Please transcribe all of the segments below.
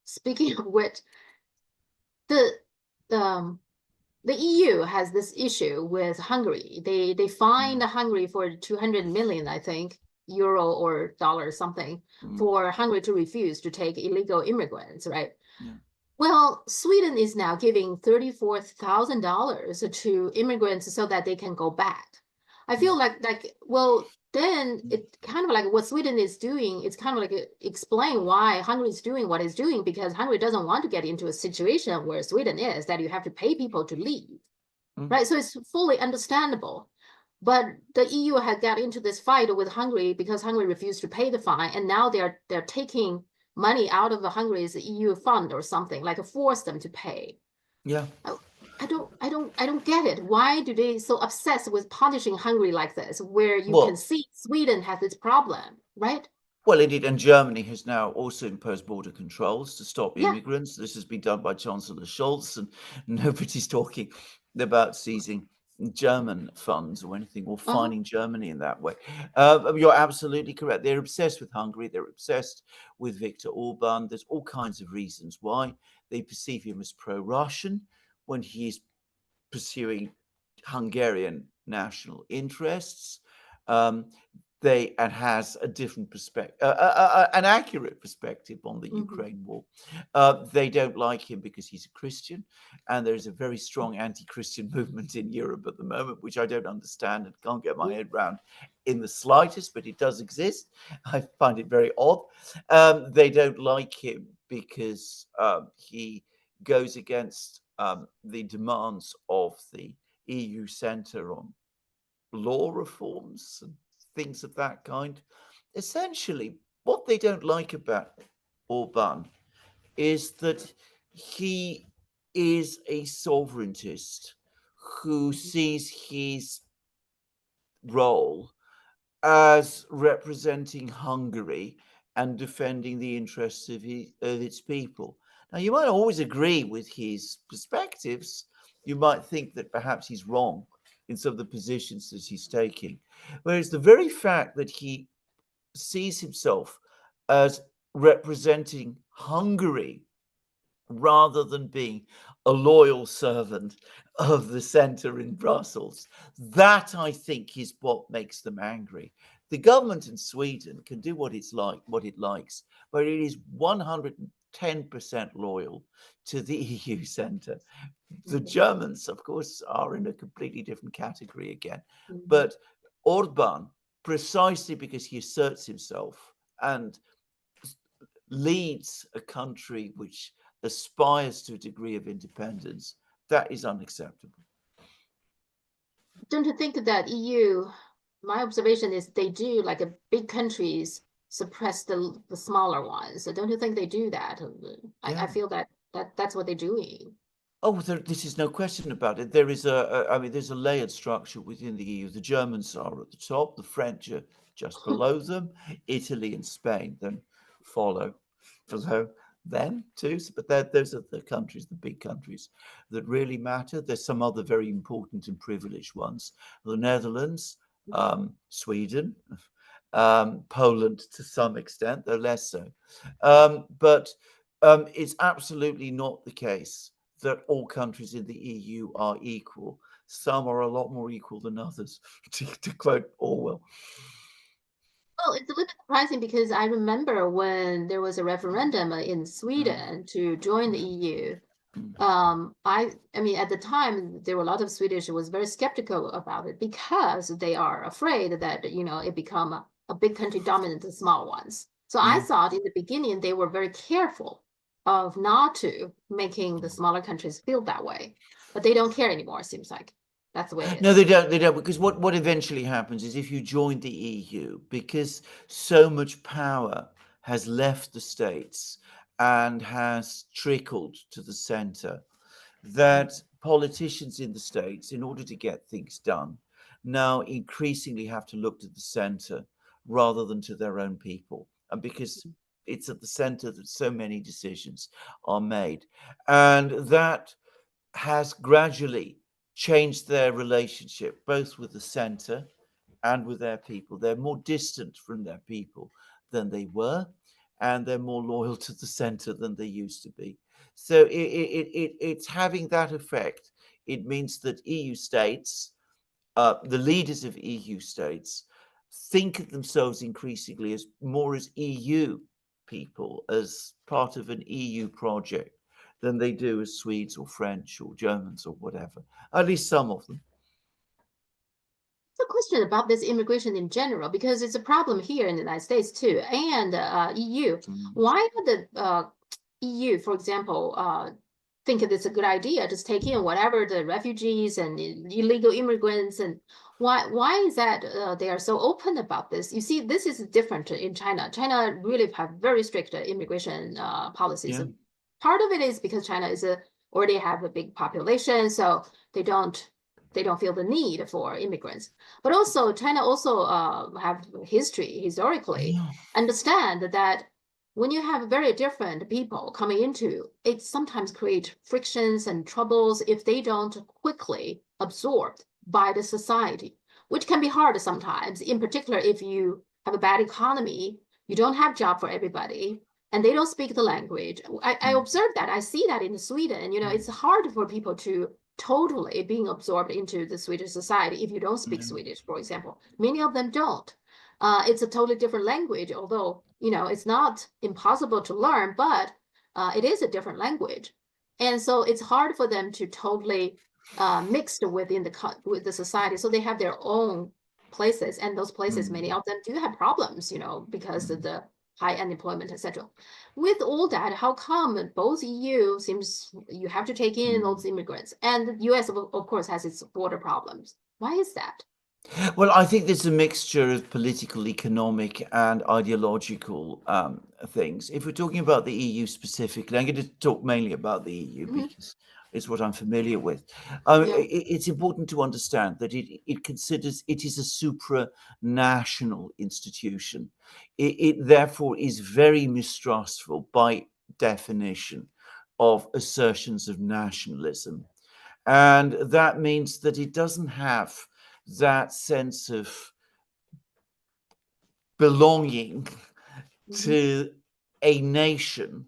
Speaking of which, the um the EU has this issue with Hungary. They fined Mm, Hungary for 200 million, I think, euro or dollar something, mm, for Hungary to refuse to take illegal immigrants, right? yeah. Well, Sweden is now giving $34,000 to immigrants so that they can go back. I Mm, feel like well, then mm, it kind of like what Sweden is doing, it's kind of like explain why Hungary is doing what it's doing, because Hungary doesn't want to get into a situation where Sweden is, that you have to pay people to leave, mm. right? So it's fully understandable. But the EU had got into this fight with Hungary because Hungary refused to pay the fine, and now they're taking money out of the Hungary's EU fund or something, like force them to pay. Yeah. I, I don't get it. Why do they so obsessed with punishing Hungary like this, where you can Well, see Sweden has its problem, right? well, indeed, and Germany has now also imposed border controls to stop Yeah. immigrants. This has been done by Chancellor Scholz, and nobody's talking about seizing German funds or anything, or Uh-huh. fining Germany in that way. You're absolutely correct. They're obsessed with Hungary. They're obsessed with Viktor Orban. There's all kinds of reasons why. They perceive him as pro-Russian when he's pursuing Hungarian national interests. Um, they and has a different perspective, an accurate perspective on the Hmm. Ukraine war. They don't like him because he's a Christian, and there is a very strong anti-Christian movement in Europe at the moment, which I don't understand and can't get my head around in the slightest, but it does exist. I find it very odd. They don't like him because he goes against the demands of the EU Centre on law reforms and things of that kind. Essentially, what they don't like about Orban is that he is a sovereigntist who sees his role as representing Hungary and defending the interests of its people. Now, you might always agree with his perspectives. You might think that perhaps he's wrong in some of the positions that he's taking. Whereas the very fact that he sees himself as representing Hungary rather than being a loyal servant of the center in Brussels. That, I think, is what makes them angry. The government in Sweden can do what what it likes, but it is 110% loyal to the EU center. The Germans, of course, are in a completely different category again. Hmm. But Orban, precisely because he asserts himself and leads a country which aspires to a degree of independence, that is unacceptable. Don't you think that EU, my observation is they do, like a big countries suppress the smaller ones. So don't you think they do that? I Yeah. feel that's what they're doing. Oh, this is no question about it. There is I mean, there's a layered structure within the EU. The Germans are at the top, the French are just below them, Italy and Spain then follow below them too. But those are the countries, the big countries that really matter. There's some other very important and privileged ones. The Netherlands, Sweden, Poland to some extent, though less so. But it's absolutely not the case that all countries in the EU are equal. Some are a lot more equal than others, to quote Orwell. Well, it's a little bit surprising because I remember when there was a referendum in Mm, Sweden to join the EU. mm, I mean, at the time, there were a lot of Swedish who was very skeptical about it because they are afraid that, it become a big country dominant the small ones. So I yeah. thought in the beginning they were very careful of not to making the smaller countries feel that way, but they don't care anymore. It seems like that's the way it No, is. they don't. They don't, because what eventually happens is if you join the EU, because so much power has left the states and has trickled to the centre, that politicians in the states, in order to get things done, now increasingly have to look to the centre rather than to their own people, and because it's at the centre that so many decisions are made, and that has gradually changed their relationship both with the centre and with their people. They're more distant from their people than they were. and they're more loyal to the center than they used to be. So it's having that effect. It means that EU states, the leaders of EU states, think of themselves increasingly as more as EU people, as part of an EU project, than they do as Swedes or French or Germans or whatever. At least some of them. A question about this immigration in general, because it's a problem here in the United States too, and EU. Why would the EU, for example, think it's a good idea just take in whatever the refugees and illegal immigrants, and why is that they are so open about this? You see, this is different in China. China really have very strict immigration policies. Yeah. Part of it is because China is already have a big population, so they don't feel the need for immigrants. But also China also have history historically, Yeah. understand that when you have very different people coming into, it sometimes create frictions and troubles if they don't quickly absorbed by the society, which can be hard sometimes, in particular if you have a bad economy, you don't have job for everybody, and they don't speak the language. I observe that. I see that in Sweden. You know, it's hard for people to totally being absorbed into the Swedish society if you don't speak Swedish, for example. Many of them don't. It's a totally different language, although, you know, it's not impossible to learn, but it is a different language. And so it's hard for them to totally mix within the society. So they have their own places, and those places, many of them do have problems, you know, because of the high unemployment, etc. With all that, how come both EU seems you have to take in those immigrants, and the US, of course, has its border problems? Why is that? Well, I think there's a mixture of political, economic, and ideological things. If we're talking about the EU specifically, I'm going to talk mainly about the EU because it's what I'm familiar with. It's important to understand that it considers it is a supranational institution. It therefore is very mistrustful by definition of assertions of nationalism. And that means that it doesn't have that sense of belonging to a nation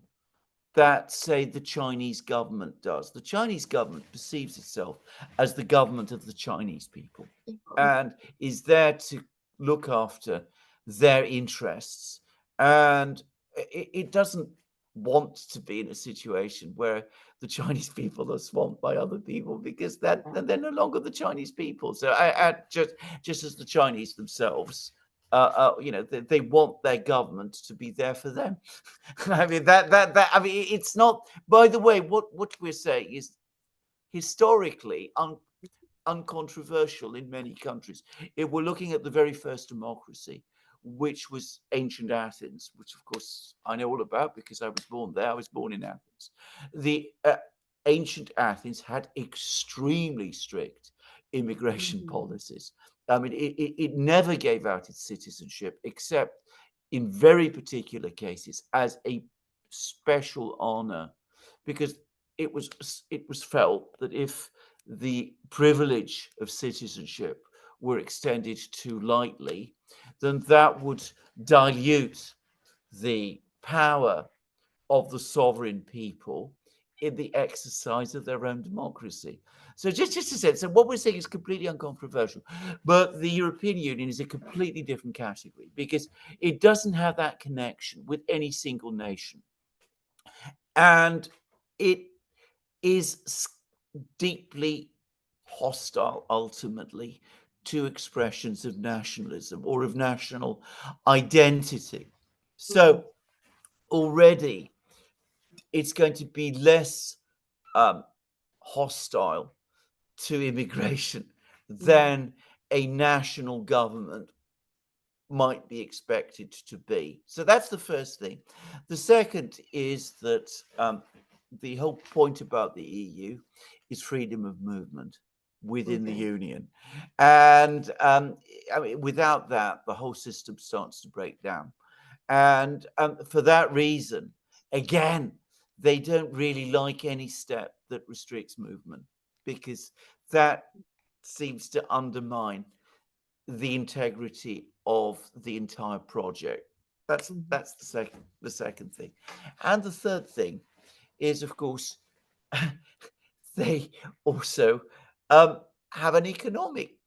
that, say, the Chinese government does. The Chinese government perceives itself as the government of the Chinese people and is there to look after their interests. And it doesn't want to be in a situation where the Chinese people are swamped by other people, because that they're no longer the Chinese people. So just as the Chinese themselves, you know, they want their government to be there for them. I mean that I mean it's not. By the way, what we're saying is historically uncontroversial in many countries. If we're looking at the very first democracy, which was ancient Athens, which of course I know all about because I was born there. I was born in Athens. The ancient Athens had extremely strict immigration policies. I mean, it never gave out its citizenship except in very particular cases as a special honor, because it was felt that if the privilege of citizenship were extended too lightly, then that would dilute the power of the sovereign people in the exercise of their own democracy. So just to say, so what we're saying is completely uncontroversial, but the European Union is a completely different category because it doesn't have that connection with any single nation. And it is deeply hostile ultimately to expressions of nationalism or of national identity. So already it's going to be less hostile to immigration than a national government might be expected to be. So that's the first thing. The second is that the whole point about the EU is freedom of movement within the union. And I mean, without that, the whole system starts to break down. And for that reason, again, they don't really like any step that restricts movement, because that seems to undermine the integrity of the entire project. That's Mhm. that's the second thing. And the third thing is, of course, they also have an economic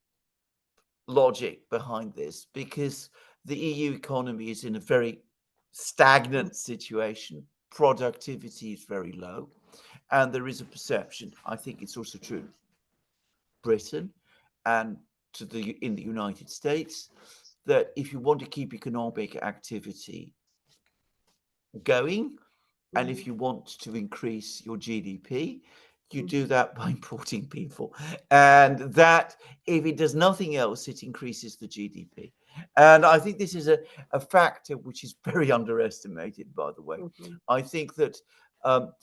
logic behind this, because the EU economy is in a very stagnant situation. Productivity is very low, and there is a perception, I think it's also true in Britain and in the United States, that if you want to keep economic activity going, and if Mhm. you want to increase your GDP, you do Mhm. that by importing people. And that, if it does nothing else, it increases the GDP. And I think this is a factor which is very underestimated, by the way. Mhm. I think that um,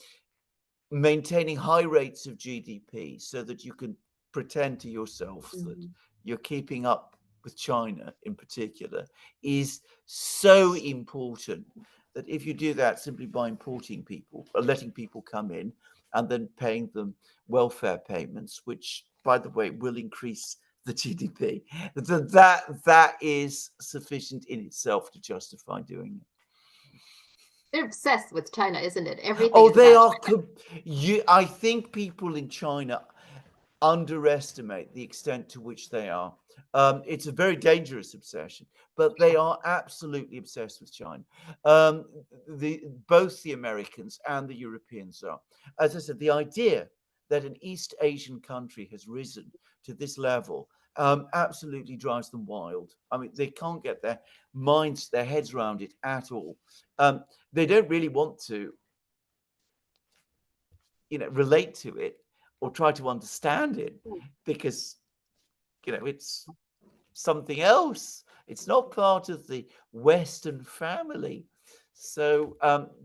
maintaining high rates of GDP so that you can pretend to yourself that Mhm. you're keeping up with China in particular is so important, that if you do that simply by importing people, or letting people come in and then paying them welfare payments, which, by the way, will increase the GDP, that is sufficient in itself to justify doing it. They're obsessed with China, isn't it? Everything Oh, is they about are. China. I think people in China underestimate the extent to which they are. It's a very dangerous obsession, but they are absolutely obsessed with China. Um, both the Americans and the Europeans are. As I said, the idea that an East Asian country has risen to this level absolutely drives them wild. I mean, they can't get their heads around it at all. Um, they don't really want to, relate to it or try to understand it, because it's something else. It's not part of the Western family. So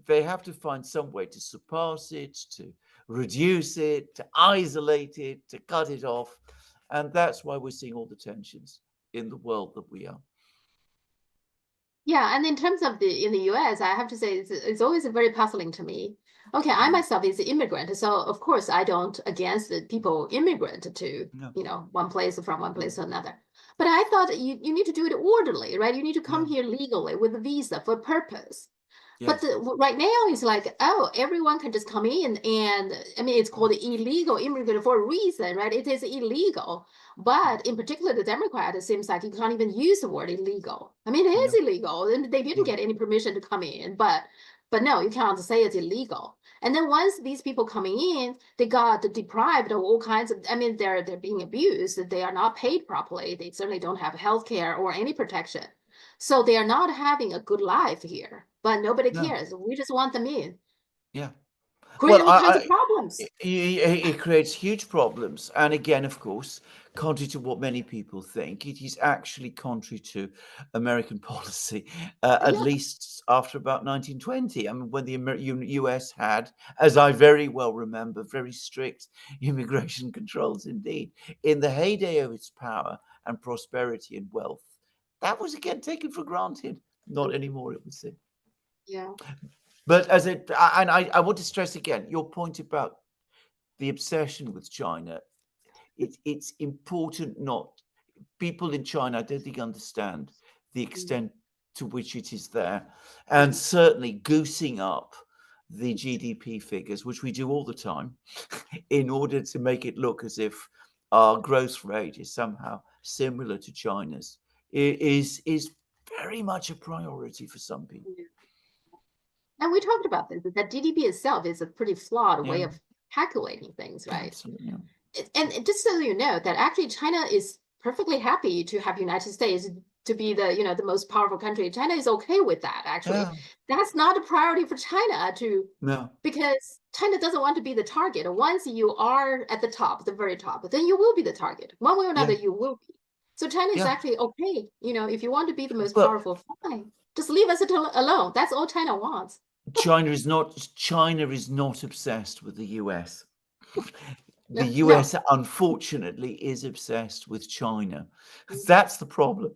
they have to find some way to surpass it, to reduce it, to isolate it, to cut it off. And that's why we're seeing all the tensions in the world that we are. Yeah, and in terms of in the US, I have to say it's always very puzzling to me. Okay, I Mm. myself is an immigrant, so of course I don't against the people immigrant to, No. one place from one place to another. But I thought you need to do it orderly, right? You need to come Yeah. here legally with a visa for purpose. But Yes. right now it's like, oh, everyone can just come in, and I mean, it's called illegal immigrant for a reason, right? It is illegal. But in particular, the Democrat, it seems like you can't even use the word illegal. I mean, it is No. illegal, and they didn't No. get any permission to come in, but no, you can't say it's illegal. And then once these people coming in, they got deprived of all kinds of, I mean, they're being abused. They are not paid properly. They certainly don't have health care or any protection. So they are not having a good life here, but nobody No. cares. We just want them in. Yeah. Create Well, all kinds of problems. it creates huge problems. And again, of course, contrary to what many people think, it is actually contrary to American policy, at Yeah. least after about 1920. I mean, when the US had, as I very well remember, very strict immigration controls indeed, in the heyday of its power and prosperity and wealth, that was again taken for granted. Not anymore, it would seem. Yeah. But I want to stress again your point about the obsession with China. It's important not people in China, I don't think, understand the Mm. extent to which it is there, and certainly goosing up the GDP figures, which we do all the time, in order to make it look as if our growth rate is somehow similar to China's, is very much a priority for some people. Yeah. And we talked about this, that GDP itself is a pretty flawed way Yeah, of calculating things, right? absolutely. Yeah. And just so you know that actually China is perfectly happy to have United States to be the most powerful country. China is okay with that, actually. Yeah. That's not a priority for China to, No. because China doesn't want to be the target. Once you are at the top, the very top, then you will be the target. One way or Yeah. another, you will be. So China is Yeah. actually okay. If you want to be the most But powerful, fine. Just leave us alone. That's all China wants. China is not obsessed with the US. The No, no. US, unfortunately, is obsessed with China. That's the problem.